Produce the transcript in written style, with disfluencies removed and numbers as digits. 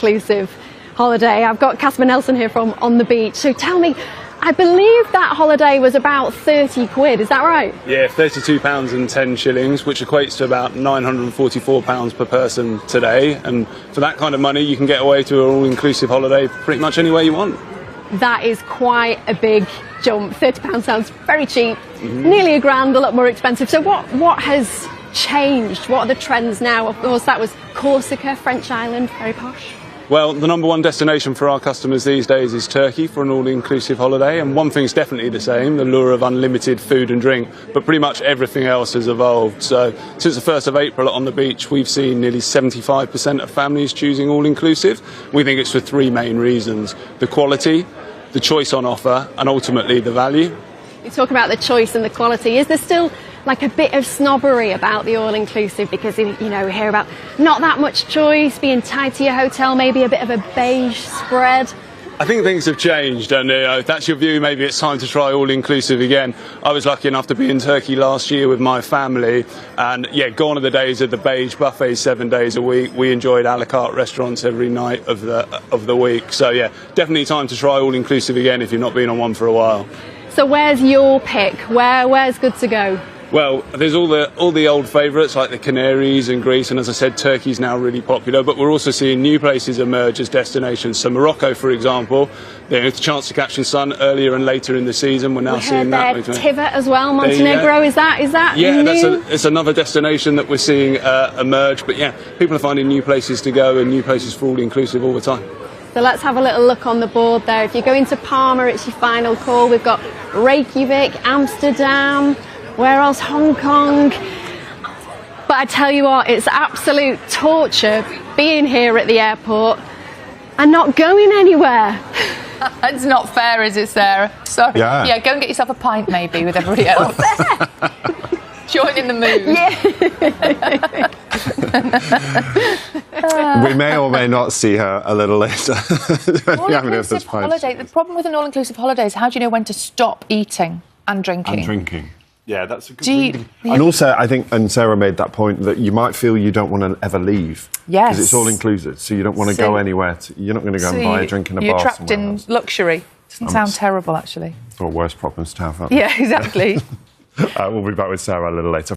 Inclusive holiday. I've got Caspar Nelson here from On the Beach. So tell me, I believe that holiday was about 30 quid, is that right? Yeah, £32 and 10 shillings, which equates to about £944 per person today. And for that kind of money, you can get away to an all-inclusive holiday pretty much anywhere you want. That is quite a big jump. £30 sounds very cheap, nearly a grand, a lot more expensive. So what has changed? What are the trends now? Of course, that was Corsica, French island, very posh. Well, the number one destination for our customers these days is Turkey for an all-inclusive holiday, and one thing's definitely the same, the lure of unlimited food and drink, but pretty much everything else has evolved. So since the 1st of April at On the Beach, we've seen nearly 75% of families choosing all-inclusive. We think it's for three main reasons: the quality, the choice on offer, and ultimately the value. You talk about the choice and the quality. Is there still like a bit of snobbery about the all-inclusive, because you know, we hear about not that much choice, being tied to your hotel, maybe a bit of a beige spread? I think things have changed, and if that's your view, maybe it's time to try all-inclusive again. I was lucky enough to be in Turkey last year with my family, and yeah, gone are the days of the beige buffets 7 days a week. We enjoyed a la carte restaurants every night of the week. So yeah, definitely time to try all-inclusive again if you've not been on one for a while. So where's your pick? Where's good to go? Well, there's all the old favourites like the Canaries and Greece, and as I said, Turkey's now really popular, but we're also seeing new places emerge as destinations. So Morocco, for example, there's a chance to catch the sun earlier and later in the season. We're now seeing that. Tivat as well, Montenegro, is that yeah, new? it's another destination that we're seeing emerge. But yeah, people are finding new places to go and new places for all-inclusive all the time. So let's have a little look on the board there. If you're going to Palma, it's your final call. We've got Reykjavik, Amsterdam, where else? Hong Kong. But I tell you what, it's absolute torture being here at the airport and not going anywhere. It's not fair, is it, Sarah? Sorry. Yeah, go and get yourself a pint, maybe, with everybody else. Join in the mood. Yeah. We may or may not see her a little later. All-inclusive holiday. The problem with an all-inclusive holiday is, how do you know when to stop eating and drinking? Yeah, that's a good reason. And also, I think, and Sarah made that point, that you might feel you don't want to ever leave. Yes. Because it's all inclusive, so you don't want to go anywhere. You're not going to go and buy a drink in a bar. You're trapped in luxury. Doesn't sound terrible, actually. Or worse problems to have. Yeah, exactly. We'll be back with Sarah a little later.